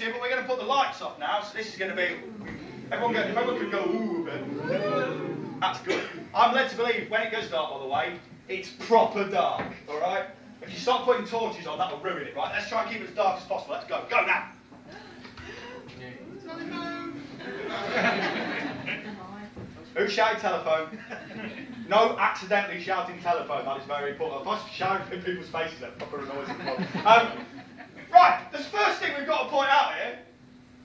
to, but we're going to put the lights off now, so this is going to be... Everyone could go, ooh, but that's good. I'm led to believe when it goes dark, by the way, it's proper dark, all right? If you start putting torches on, that'll ruin it, right? Let's try and keep it as dark as possible. Let's go. Go now. Who shouted telephone? No accidentally shouting telephone. That is very important. If I shout in people's faces, that proper annoys them. Right, the first thing we've got to point out here,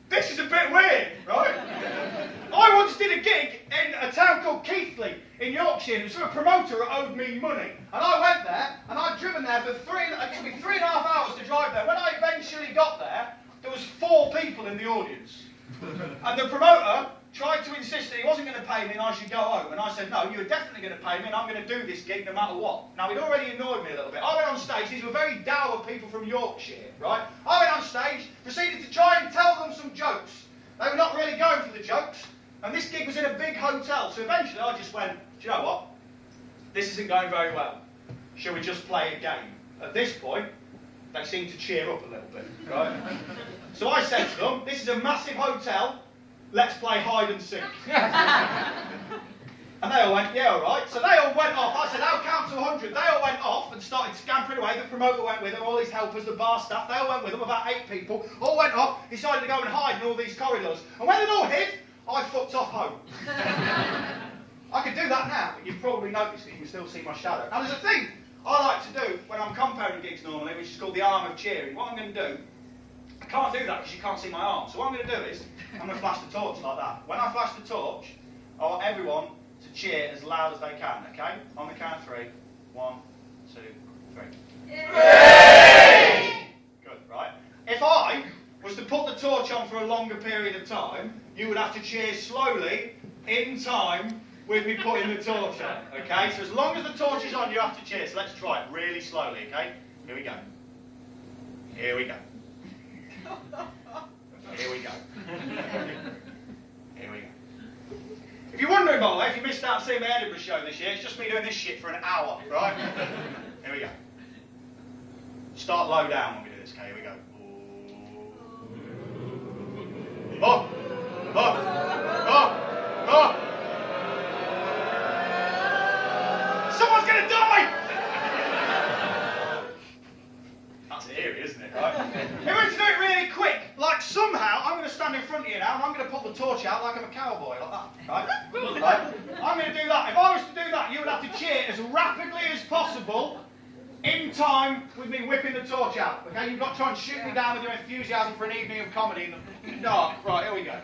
this is a bit weird, right? I once did a gig in a town called Keighley in Yorkshire. It was from a promoter who owed me money. And I went there, and I'd driven there for it took me 3.5 hours to drive there. When I eventually got there was 4 people in the audience. And the promoter tried to insist that he wasn't going to pay me and I should go home. And I said, no, you're definitely going to pay me and I'm going to do this gig no matter what. Now, he'd already annoyed me a little bit. I went on stage. These were very dour people from Yorkshire, right? I went on stage, proceeded to try and tell them some jokes. They were not really going for the jokes. And this gig was in a big hotel. So eventually I just went, do you know what? This isn't going very well. Shall we just play a game? At this point, they seemed to cheer up a little bit, right? So I said to them, this is a massive hotel. Let's play hide and seek. And they all went, yeah, all right. So they all went off. I said, I'll count to 100. They all went off and started scampering away. The promoter went with them, all his helpers, the bar staff, they all went with them, about 8 people. All went off, decided to go and hide in all these corridors. And when they'd all hid, I fucked off home. I could do that now, but you've probably noticed that you can still see my shadow. Now, there's a thing I like to do when I'm comparing gigs normally, which is called the arm of cheering. What I'm going to do, I can't do that because you can't see my arm. So what I'm going to do is, I'm going to flash the torch like that. When I flash the torch, I want everyone to cheer as loud as they can, okay? On the count of 3. 1, 2, 3. Yay! Good, right? If I was to put the torch on for a longer period of time, you would have to cheer slowly, in time, with me putting the torch on, okay? So as long as the torch is on, you have to cheer. So let's try it really slowly, okay? Here we go. Here we go. Here we go. Here we go. If you're wondering, by the way, if you missed out seeing my Edinburgh show this year, it's just me doing this shit for an hour, right? Here we go. Start low down when we do this, okay? Here we go. Up! Up! Up! Up! Someone's going to die! That's eerie, isn't it, right? If we were to do it really quick, like somehow, I'm going to stand in front of you now and I'm going to pull the torch out like I'm a cowboy, like that, right? Right? I'm going to do that. If I was to do that, you would have to cheer as rapidly as possible in time with me whipping the torch out, okay? You've got to try and shoot me down with your enthusiasm for an evening of comedy in the dark. Right, here we go.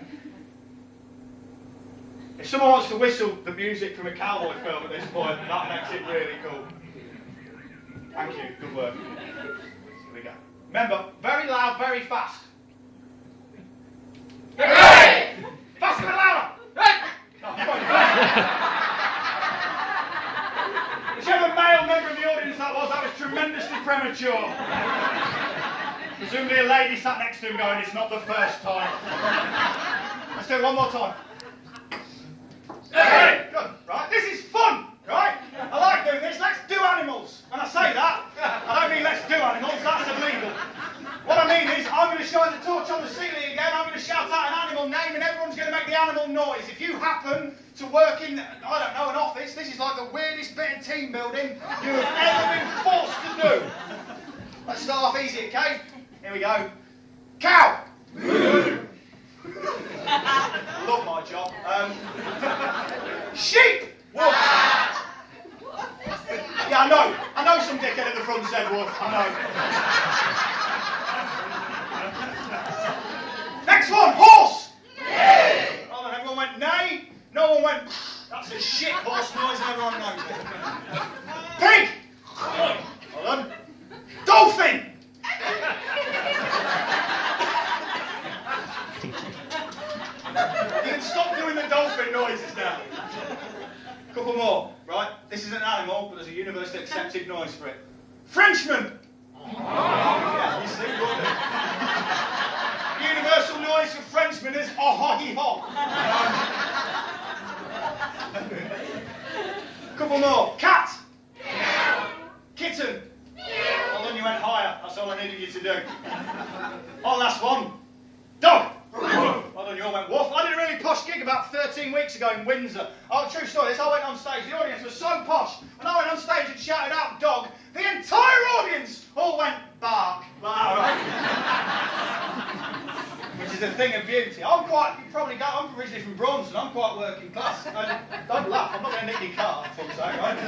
If someone wants to whistle the music from a cowboy film at this point, that makes it really cool. Thank you, good work. Here we go. Remember, very loud, very fast. Hey! Faster and louder! Hey! Whichever male member of the audience that was tremendously premature. Presumably a lady sat next to him going, it's not the first time. Let's do it one more time. Hey! Good, right? This is fun, right? I like doing this. Let's do animals. And I say that, I don't mean let's do animals, that's illegal. What I mean is, I'm going to shine the torch on the ceiling again, I'm going to shout out an animal name, and everyone's going to make the animal noise. If you happen to work in, I don't know, an office, this is like the weirdest bit of team building you have ever been forced to do. Let's start off easy, okay? Here we go. Cow! Love my job. Sheep! Wolf! Yeah, I know some dickhead at the front said wolf, I know. Next one, horse! Neigh! Oh, then everyone went neigh, no one went, that's a shit horse noise and everyone knows it. Pig! Hold on. Dolphin! You can stop doing the dolphin noises now. Couple more, right? This is an animal, but there's a universally accepted noise for it. Frenchman! Yeah, you see, universal noise for Frenchman is oh-ho-he-ho. Couple more. Cat! Kitten! Well, then you went higher. That's all I needed you to do. Oh, last one. posh gig about 13 weeks ago in Windsor. Oh, true story, this, I went on stage, the audience was so posh. When I went on stage and shouted out dog, the entire audience all went bark. Like that, right? Which is a thing of beauty. I'm originally from Bronson, I'm quite working class. Don't laugh, I'm not going to nick your car, for fuck's sake, right?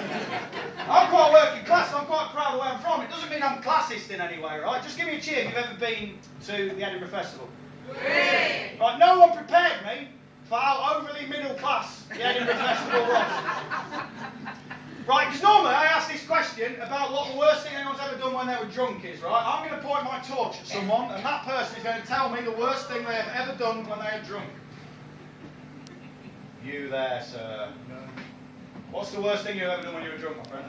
I'm quite working class, I'm quite proud of where I'm from. It doesn't mean I'm classist in any way, right? Just give me a cheer if you've ever been to the Edinburgh Festival. Right, no one prepared me for how overly middle class the Edinburgh Festival was. Right, because normally I ask this question about what the worst thing anyone's ever done when they were drunk is, right? I'm going to point my torch at someone, and that person is going to tell me the worst thing they have ever done when they are drunk. You there, sir. What's the worst thing you've ever done when you were drunk, my friend?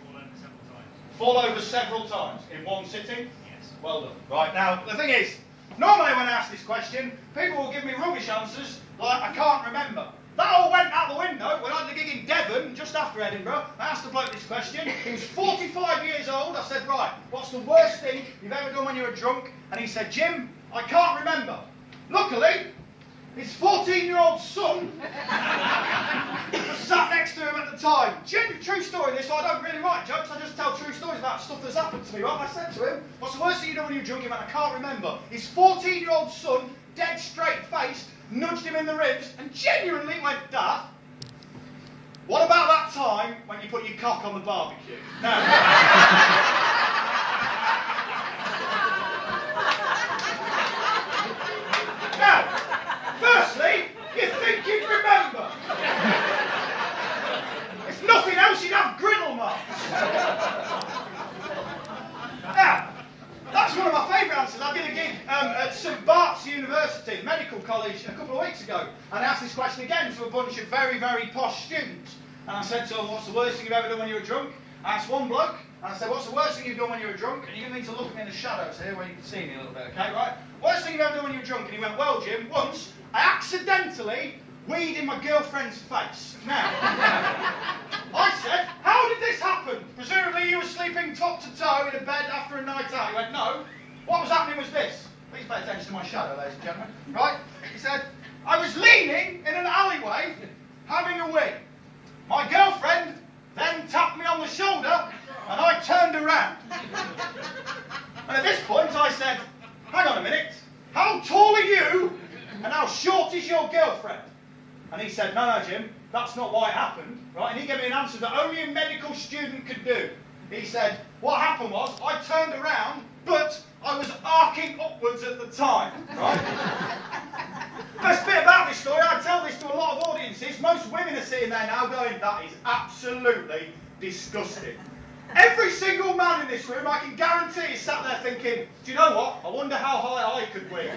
Fall over several times. Fall over several times? In one sitting? Yes. Well done. Right, now, the thing is, normally when I ask this question, people will give me rubbish answers, like, I can't remember. That all went out the window when I had the gig in Devon, just after Edinburgh. I asked the bloke this question. He was 45 years old. I said, right, what's the worst thing you've ever done when you were drunk? And he said, Jim, I can't remember. Luckily, his 14-year-old son was sat next to him at the time. True story this, so I don't really write jokes, I just tell true stories about stuff that's happened to me, right? I said to him, what's the worst thing you done when you were drunk? He went, I can't remember. His 14-year-old son, dead straight-faced, nudged him in the ribs and genuinely went, Dad, what about that time when you put your cock on the barbecue? Now, firstly, you think you'd remember. If nothing else, you'd have griddle marks. Now, that's one of my favourite answers. I did a gig at St Bart's University Medical College a couple of weeks ago, and I asked this question again to a bunch of very, very posh students. And I said to them, what's the worst thing you've ever done when you were drunk? I asked one bloke, and I said, what's the worst thing you've done when you were drunk? And you're going to need to look at me in the shadows here where you can see me a little bit, okay, right? Worst thing you've ever done when you were drunk? And he went, well, Jim, once I accidentally weed in my girlfriend's face. Now, I said, how did this happen? Presumably you were sleeping top to toe in a bed after a night out. He went, no. What was happening was this. Please pay attention to my shadow, ladies and gentlemen. Right? He said, I was leaning in an alleyway having a wee. My girlfriend then tapped me on the shoulder and I turned around. And at this point I said, hang on a minute, how tall are you and how short is your girlfriend? And he said, no, Jim, that's not why it happened, right? And he gave me an answer that only a medical student could do. He said, what happened was, I turned around, but I was arcing upwards at the time, right? Best bit about this story, I tell this to a lot of audiences, most women are sitting there now going, that is absolutely disgusting. Every single man in this room, I can guarantee, is sat there thinking, do you know what? I wonder how high I could win.